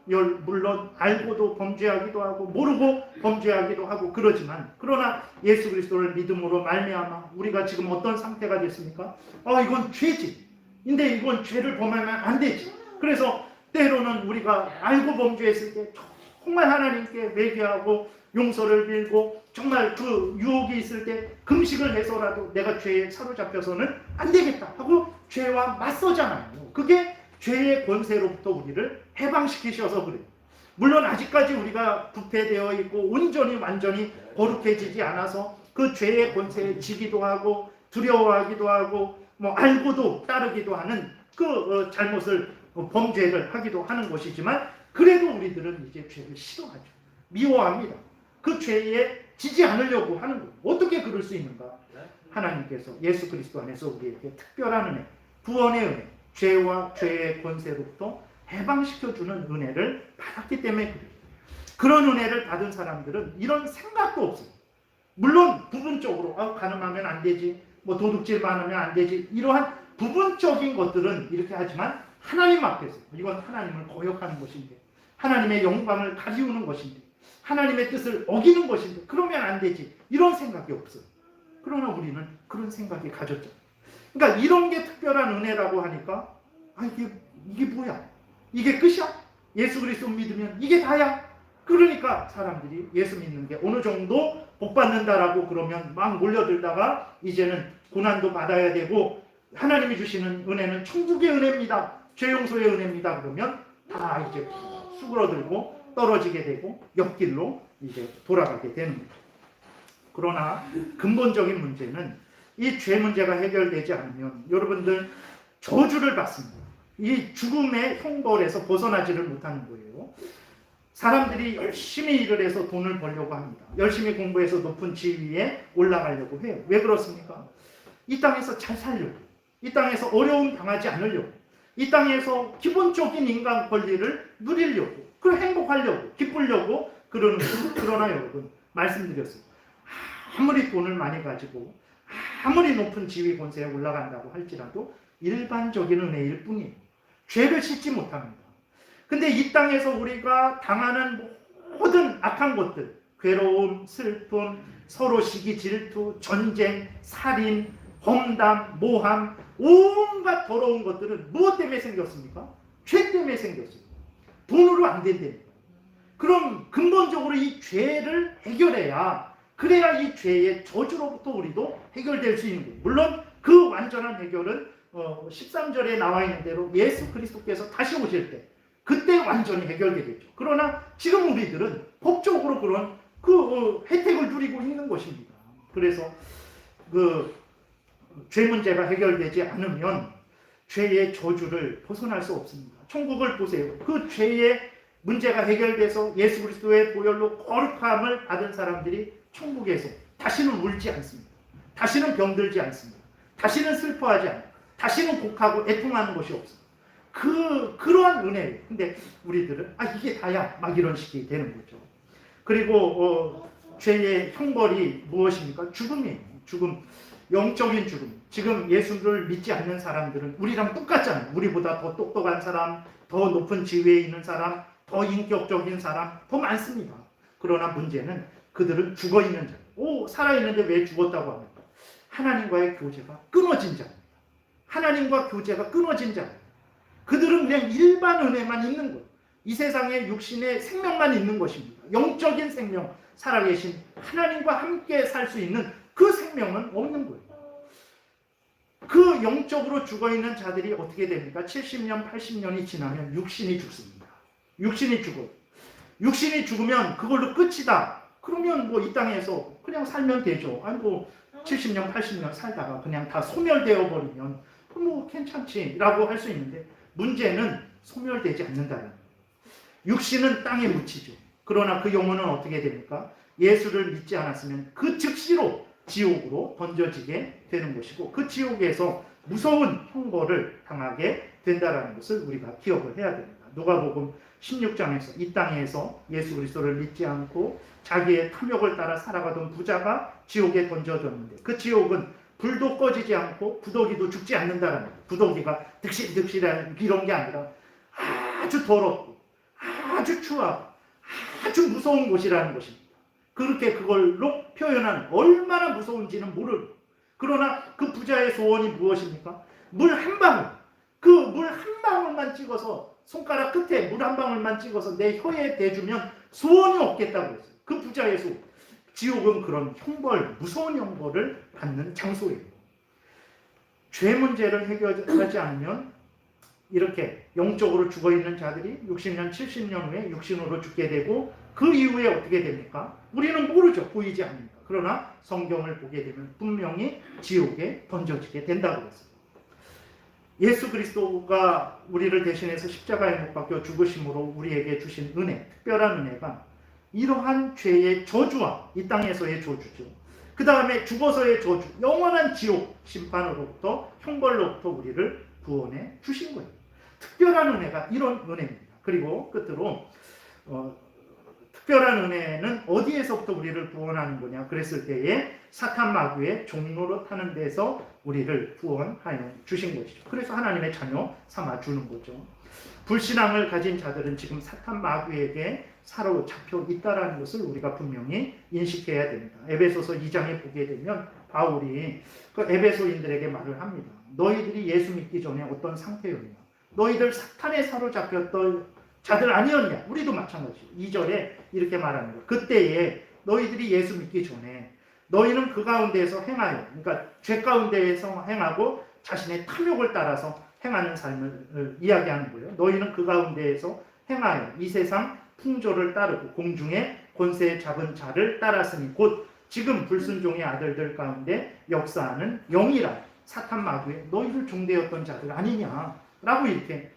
물론 알고도 범죄하기도 하고 모르고 범죄하기도 하고 그러지만, 그러나 예수 그리스도를 믿음으로 말미암아 우리가 지금 어떤 상태가 됐습니까? 이건 죄지. 근데 이건 죄를 범하면 안 되지. 그래서 때로는 우리가 알고 범죄했을 때 정말 하나님께 회개하고 용서를 빌고 정말 그 유혹이 있을 때 금식을 해서라도 내가 죄에 사로잡혀서는 안 되겠다 하고 죄와 맞서잖아요. 그게 죄의 권세로부터 우리를 해방시키셔서 그래요. 물론 아직까지 우리가 부패되어 있고 온전히 완전히 거룩해지지 않아서 그 죄의 권세에 지기도 하고 두려워하기도 하고 알고도 따르기도 하는 그 잘못을 범죄를 하기도 하는 것이지만, 그래도 우리들은 이제 죄를 싫어하죠. 미워합니다. 그 죄에 지지 않으려고 하는 거예요. 어떻게 그럴 수 있는가? 하나님께서 예수 그리스도 안에서 우리에게 특별한 은혜, 구원의 은혜, 죄와 죄의 권세로부터 해방시켜주는 은혜를 받았기 때문에 그래요. 그런 은혜를 받은 사람들은 이런 생각도 없어요. 물론 부분적으로 가늠하면 안 되지, 도둑질만 하면 안 되지, 이러한 부분적인 것들은 이렇게 하지만 하나님 앞에서 이건 하나님을 거역하는 것인데, 하나님의 영광을 가리우는 것인데, 하나님의 뜻을 어기는 것인데 그러면 안 되지, 이런 생각이 없어요. 그러나 우리는 그런 생각이 가졌죠. 그러니까 이런 게 특별한 은혜라고 하니까 이게 뭐야? 이게 끝이야? 예수 그리스도 믿으면 이게 다야? 그러니까 사람들이 예수 믿는 게 어느 정도 복 받는다라고 그러면 막 몰려들다가 이제는 고난도 받아야 되고, 하나님이 주시는 은혜는 천국의 은혜입니다, 죄 용서의 은혜입니다 그러면 다 이제 수그러들고 떨어지게 되고 옆길로 이제 돌아가게 되는 거죠. 그러나 근본적인 문제는 이 죄 문제가 해결되지 않으면 여러분들 저주를 받습니다. 이 죽음의 형벌에서 벗어나지를 못하는 거예요. 사람들이 열심히 일을 해서 돈을 벌려고 합니다. 열심히 공부해서 높은 지위에 올라가려고 해요. 왜 그렇습니까? 이 땅에서 잘 살려고, 이 땅에서 어려움 당하지 않으려고, 이 땅에서 기본적인 인간 권리를 누리려고, 그리고 행복하려고, 기쁘려고 그러는 거예요. 그러나 여러분, 말씀드렸어요. 아무리 돈을 많이 가지고 아무리 높은 지위 권세에 올라간다고 할지라도 일반적인 은혜일 뿐이에요. 죄를 씻지 못합니다. 근데 이 땅에서 우리가 당하는 모든 악한 것들, 괴로움, 슬픔, 서로 시기, 질투, 전쟁, 살인, 험담, 모함, 온갖 더러운 것들은 무엇 때문에 생겼습니까? 죄 때문에 생겼어요. 돈으로 안 된다니까. 그럼 근본적으로 이 죄를 해결해야, 그래야 이 죄의 저주로부터 우리도 해결될 수 있는 거예요. 물론 그 완전한 해결은 13절에 나와 있는 대로 예수 그리스도께서 다시 오실 때 그때 완전히 해결되겠죠. 그러나 지금 우리들은 법적으로 그런 혜택을 누리고 있는 것입니다. 그래서 죄 문제가 해결되지 않으면 죄의 저주를 벗어날 수 없습니다. 천국을 보세요. 그 죄의 문제가 해결돼서 예수 그리스도의 보혈로 거룩함을 받은 사람들이 천국에서 다시는 울지 않습니다. 다시는 병들지 않습니다. 다시는 슬퍼하지 않습니다. 다시는 곡하고 애통하는 것이 없습니다. 그러한 은혜예요. 근데 우리들은 이게 다야 막 이런 식이 되는 거죠. 그리고 죄의 형벌이 무엇입니까? 죽음이에요. 죽음. 영적인 죽음. 지금 예수를 믿지 않는 사람들은 우리랑 똑같잖아요. 우리보다 더 똑똑한 사람, 더 높은 지위에 있는 사람, 더 인격적인 사람 더 많습니다. 그러나 문제는 그들은 죽어있는 자. 살아있는데 왜 죽었다고 합니까? 하나님과의 교제가 끊어진 자입니다. 하나님과 교제가 끊어진 자. 그들은 그냥 일반 은혜만 있는 거예요. 이 세상에 육신의 생명만 있는 것입니다. 영적인 생명, 살아계신 하나님과 함께 살 수 있는 그 생명은 없는 거예요. 그 영적으로 죽어있는 자들이 어떻게 됩니까? 70년, 80년이 지나면 육신이 죽습니다. 육신이 죽어요. 육신이 죽으면 그걸로 끝이다. 그러면 이 땅에서 그냥 살면 되죠. 70년, 80년 살다가 그냥 다 소멸되어 버리면 괜찮지라고 할 수 있는데 문제는 소멸되지 않는다는 거예요. 육신은 땅에 묻히죠. 그러나 그 영혼은 어떻게 됩니까? 예수를 믿지 않았으면 그 즉시로 지옥으로 던져지게 되는 것이고 그 지옥에서 무서운 형벌을 당하게 된다는 것을 우리가 기억을 해야 됩니다. 누가복음 16장에서 이 땅에서 예수 그리스도를 믿지 않고 자기의 탐욕을 따라 살아가던 부자가 지옥에 던져졌는데 그 지옥은 불도 꺼지지 않고 구더기도 죽지 않는다는 거예요. 구더기가 득실득실한 이런 게 아니라 아주 더럽고 아주 추하고 아주 무서운 곳이라는 것입니다. 그렇게 그걸로 표현한 얼마나 무서운지는 모르고 그러나 그 부자의 소원이 무엇입니까? 물 한 방울, 그 물 한 방울만 찍어서 손가락 끝에 물 한 방울만 찍어서 내 혀에 대주면 소원이 없겠다고 했어요. 그 부자의 소원. 지옥은 그런 형벌, 무서운 형벌을 받는 장소예요. 죄 문제를 해결하지 않으면 이렇게 영적으로 죽어있는 자들이 60년, 70년 후에 육신으로 죽게 되고 그 이후에 어떻게 됩니까? 우리는 모르죠. 보이지 않습니다. 그러나 성경을 보게 되면 분명히 지옥에 던져지게 된다고 했어요. 예수 그리스도가 우리를 대신해서 십자가에 못 박혀 죽으심으로 우리에게 주신 은혜, 특별한 은혜가 이러한 죄의 저주와 이 땅에서의 저주죠. 그 다음에 죽어서의 저주, 영원한 지옥 심판으로부터 형벌로부터 우리를 구원해 주신 거예요. 특별한 은혜가 이런 은혜입니다. 그리고 끝으로 특별한 은혜는 어디에서부터 우리를 구원하는 거냐 그랬을 때에 사탄 마귀의 종로로 타는 데서 우리를 구원하여 주신 것이죠. 그래서 하나님의 자녀 삼아 주는 거죠. 불신앙을 가진 자들은 지금 사탄 마귀에게 사로잡혀 있다는 것을 우리가 분명히 인식해야 됩니다. 에베소서 2장에 보게 되면 바울이 그 에베소인들에게 말을 합니다. 너희들이 예수 믿기 전에 어떤 상태였냐? 너희들 사탄에 사로잡혔던 자들 아니었냐? 우리도 마찬가지죠. 2절에 이렇게 말합니다. 그때에 너희들이 예수 믿기 전에 너희는 그 가운데에서 행하여, 그러니까 죄 가운데에서 행하고 자신의 탐욕을 따라서 행하는 삶을 이야기하는 거예요. 너희는 그 가운데에서 행하여 이 세상 풍조를 따르고 공중의 권세 잡은 자를 따랐으니 곧 지금 불순종의 아들들 가운데 역사하는 영이라 사탄 마귀에 너희를 종되었던 자들 아니냐라고 이렇게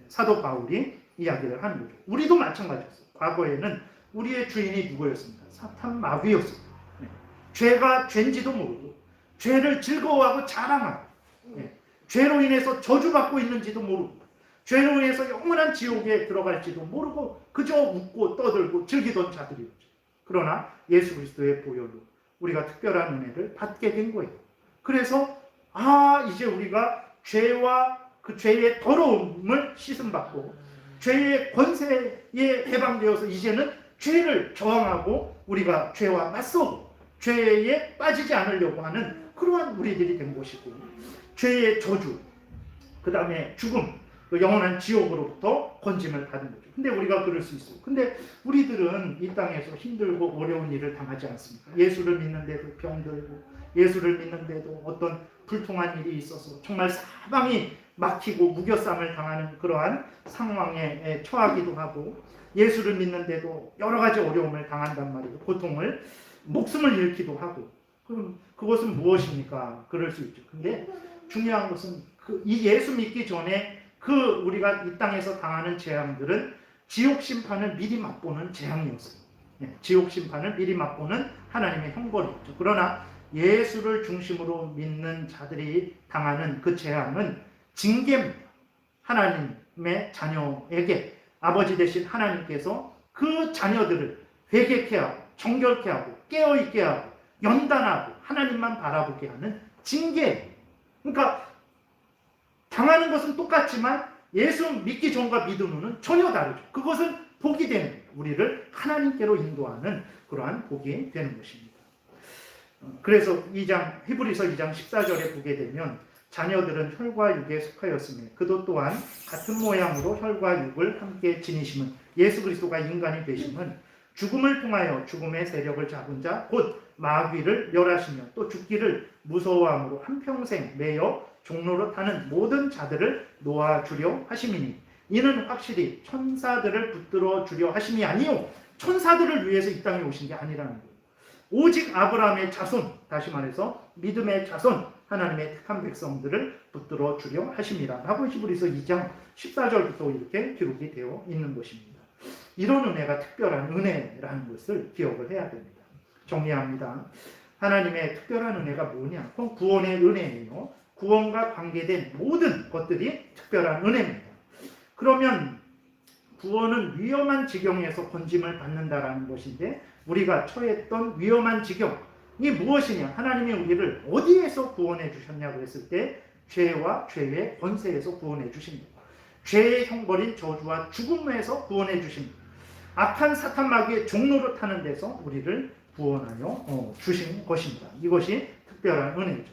사도 바울이 이야기를 하는 거죠. 우리도 마찬가지였어요. 과거에는 우리의 주인이 누구였습니까? 사탄 마귀였습니다. 죄가 죄인지도 모르고 죄를 즐거워하고 자랑하고 죄로 인해서 저주받고 있는지도 모르고 죄로 인해서 영원한 지옥에 들어갈지도 모르고 그저 웃고 떠들고 즐기던 자들이었죠. 그러나 예수 그리스도의 보혈로 우리가 특별한 은혜를 받게 된 거예요. 그래서 이제 우리가 죄와 그 죄의 더러움을 씻음받고 죄의 권세에 해방되어서 이제는 죄를 저항하고 우리가 죄와 맞서고 죄에 빠지지 않으려고 하는 그러한 우리들이 된 것이고 죄의 저주, 그 다음에 죽음, 그 영원한 지옥으로부터 건짐을 받은 거죠. 근데 우리가 그럴 수 있어요. 근데 우리들은 이 땅에서 힘들고 어려운 일을 당하지 않습니까? 예수를 믿는데도 병들고 예수를 믿는데도 어떤 불통한 일이 있어서 정말 사방이 막히고 무교쌈을 당하는 그러한 상황에 처하기도 하고 예수를 믿는데도 여러 가지 어려움을 당한단 말이에요. 고통을, 목숨을 잃기도 하고. 그럼 그것은 무엇입니까? 그럴 수 있죠. 근데 중요한 것은 이 예수 믿기 전에 우리가 이 땅에서 당하는 재앙들은 지옥 심판을 미리 맛보는 재앙이었어요. 지옥 심판을 미리 맛보는 하나님의 형벌이었죠. 그러나 예수를 중심으로 믿는 자들이 당하는 그 재앙은 징계입니다. 하나님의 자녀에게 아버지 되신 하나님께서 그 자녀들을 회개케 하고 정결케 하고 깨어있게 하고 연단하고 하나님만 바라보게 하는 징계. 그러니까 당하는 것은 똑같지만 예수 믿기 전과 믿음 후는 전혀 다르죠. 그것은 복이 되는 거예요. 우리를 하나님께로 인도하는 그러한 복이 되는 것입니다. 그래서 히브리서 2장 14절에 보게 되면 자녀들은 혈과 육에 속하였으며 그도 또한 같은 모양으로 혈과 육을 함께 지니심은 예수 그리스도가 인간이 되심은 죽음을 통하여 죽음의 세력을 잡은 자 곧 마귀를 멸하시며 또 죽기를 무서워함으로 한평생 매여 종로로 타는 모든 자들을 놓아주려 하심이니 이는 확실히 천사들을 붙들어 주려 하심이 아니요 천사들을 위해서 이 땅에 오신 게 아니라는 거예요. 오직 아브라함의 자손, 다시 말해서 믿음의 자손, 하나님의 택한 백성들을 붙들어 주려 하심이라 하고 히브리서 2장 14절부터 이렇게 기록이 되어 있는 것입니다. 이런 은혜가 특별한 은혜라는 것을 기억을 해야 됩니다. 정리합니다. 하나님의 특별한 은혜가 뭐냐? 그건 구원의 은혜예요. 구원과 관계된 모든 것들이 특별한 은혜입니다. 그러면 구원은 위험한 지경에서 건짐을 받는다라는 것인데 우리가 처했던 위험한 지경이 무엇이냐? 하나님이 우리를 어디에서 구원해 주셨냐고 했을 때 죄와 죄의 권세에서 구원해 주십니다. 죄의 형벌인 저주와 죽음에서 구원해 주십니다. 악한 사탄 마귀의 종로로 타는 데서 우리를 구원하여 주신 것입니다. 이것이 특별한 은혜죠.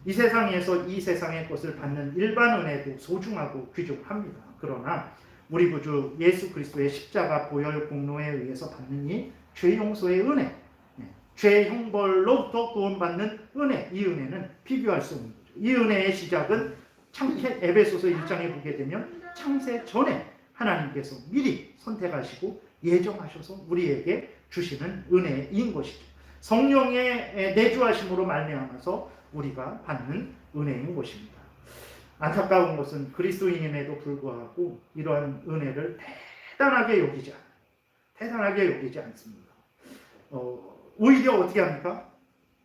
이 세상에서 이 세상의 것을 받는 일반 은혜도 소중하고 귀중합니다. 그러나 우리 구주 예수 그리스도의 십자가 보혈 공로에 의해서 받는 이 죄 용서의 은혜, 죄 형벌로부터 구원받는 은혜, 이 은혜는 비교할 수 없는 거죠. 이 은혜의 시작은 에베소서 1장에 보게 되면 창세 전에 하나님께서 미리 선택하시고 예정하셔서 우리에게 주시는 은혜인 것이죠. 성령의 내주하심으로 말미암아서 우리가 받는 은혜인 것입니다. 안타까운 것은 그리스도인임에도 불구하고 이러한 은혜를 대단하게 여기지 않습니다. 오히려 어떻게 합니까?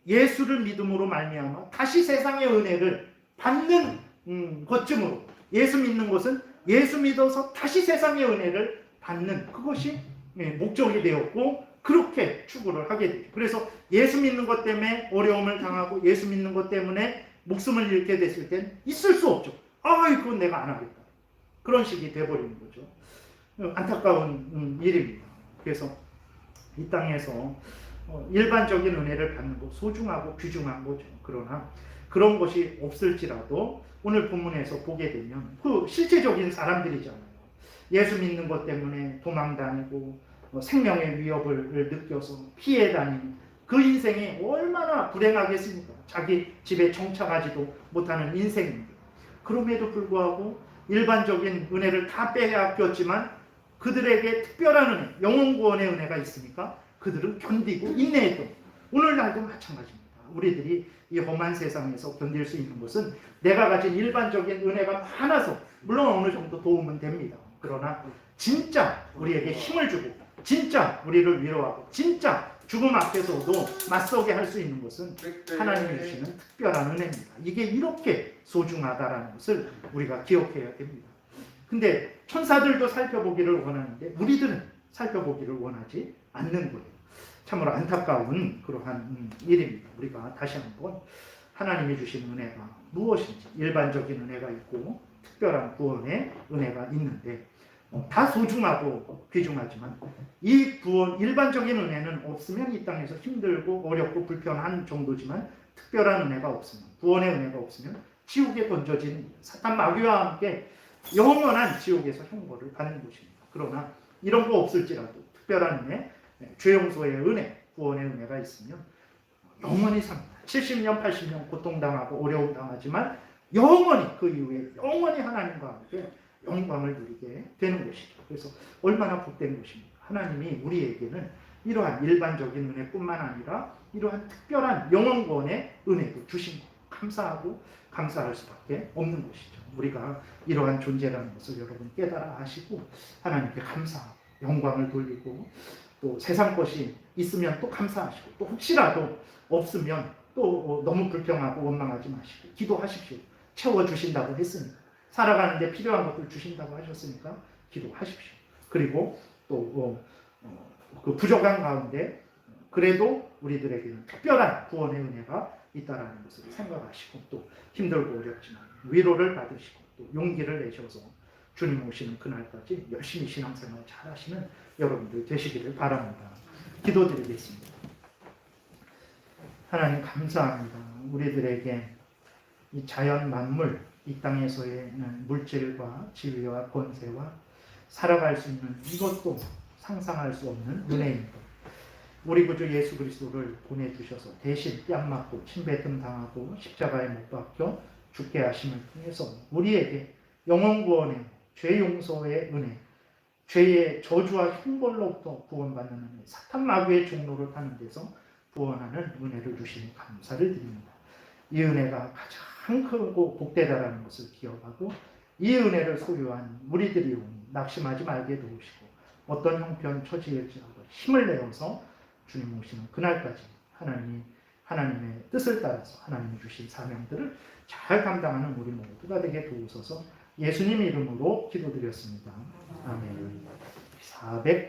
예수를 믿음으로 말미암아 다시 세상의 은혜를 받는 것쯤으로 예수 믿는 것은 예수 믿어서 다시 세상의 은혜를 받는 그것이 목적이 되었고 그렇게 추구를 하게 되죠. 그래서 예수 믿는 것 때문에 어려움을 당하고 예수 믿는 것 때문에 목숨을 잃게 됐을 땐 있을 수 없죠. 그건 내가 안 하겠다. 그런 식이 돼버리는 거죠. 안타까운 일입니다. 그래서 이 땅에서 일반적인 은혜를 받는 것 소중하고 귀중한 거죠. 그러나 그런 것이 없을지라도 오늘 본문에서 보게 되면 그 실제적인 사람들이잖아요. 예수 믿는 것 때문에 도망다니고 생명의 위협을 느껴서 피해 다니는 그 인생이 얼마나 불행하겠습니까? 자기 집에 정착하지도 못하는 인생입니다. 그럼에도 불구하고 일반적인 은혜를 다 빼앗겼지만 그들에게 특별한 은혜, 영혼 구원의 은혜가 있으니까 그들은 견디고 인내했던 오늘날도 마찬가지입니다. 우리들이 이 험한 세상에서 견딜 수 있는 것은 내가 가진 일반적인 은혜가 많아서 물론 어느 정도 도움은 됩니다. 그러나 진짜 우리에게 힘을 주고 진짜 우리를 위로하고 진짜 죽음 앞에서도 맞서게 할 수 있는 것은 하나님이 주시는 특별한 은혜입니다. 이게 이렇게 소중하다라는 것을 우리가 기억해야 됩니다. 근데 천사들도 살펴보기를 원하는데 우리들은 살펴보기를 원하지 않는 거예요. 참으로 안타까운 그러한 일입니다. 우리가 다시 한번 하나님이 주신 은혜가 무엇인지 일반적인 은혜가 있고 특별한 구원의 은혜가 있는데 다 소중하고 귀중하지만 이 구원 일반적인 은혜는 없으면 이 땅에서 힘들고 어렵고 불편한 정도지만 특별한 은혜가 없으면 구원의 은혜가 없으면 지옥에 던져진 사탄 마귀와 함께 영원한 지옥에서 형벌을 받는 것입니다. 그러나 이런 거 없을지라도 특별한 은혜, 죄 용서의 은혜, 구원의 은혜가 있으면 영원히 삽니다. 70년, 80년 고통당하고 어려움 당하지만 영원히 그 이후에 영원히 하나님과 함께 영광을 누리게 되는 것이죠. 그래서 얼마나 복된 것입니까? 하나님이 우리에게는 이러한 일반적인 은혜뿐만 아니라 이러한 특별한 영원권의 은혜도 주신 것 감사하고 감사할 수밖에 없는 것이죠. 우리가 이러한 존재라는 것을 여러분 깨달아 아시고 하나님께 감사하고 영광을 돌리고 또 세상 것이 있으면 또 감사하시고 또 혹시라도 없으면 또 너무 불평하고 원망하지 마시고 기도하십시오. 채워주신다고 했으니까. 살아가는데 필요한 것들 주신다고 하셨으니까 기도하십시오. 그리고 또 그 부족한 가운데 그래도 우리들에게는 특별한 구원의 은혜가 있다라는 것을 생각하시고 또 힘들고 어렵지만 위로를 받으시고 또 용기를 내셔서 주님 오시는 그날까지 열심히 신앙생활 잘 하시는 여러분들 되시기를 바랍니다. 기도드리겠습니다. 하나님 감사합니다. 우리들에게 이 자연 만물, 이 땅에서의 물질과 지위와 권세와 살아갈 수 있는 이것도 상상할 수 없는 은혜입니다. 우리 구주 예수 그리스도를 보내주셔서 대신 뺨 맞고 침뱉음 당하고 십자가에 못 박혀 죽게 하심을 통해서 우리에게 영원 구원의 죄 용서의 은혜, 죄의 저주와 형벌로부터 구원받는 은혜, 사탄 마귀의 종로를 타는 데서 구원하는 은혜를 주시니 감사를 드립니다. 이 은혜가 가장 크고 복되다라는 것을 기억하고 이 은혜를 소유한 우리들이 오니 낙심하지 말게 도우시고 어떤 형편 처지일지라도 힘을 내어서 주님 오시는 그날까지 하나님의 뜻을 따라서 하나님이 주신 사명들을 잘 감당하는 우리 모두가 되게 도우소서. 예수님 이름으로 기도드렸습니다. 아멘. 480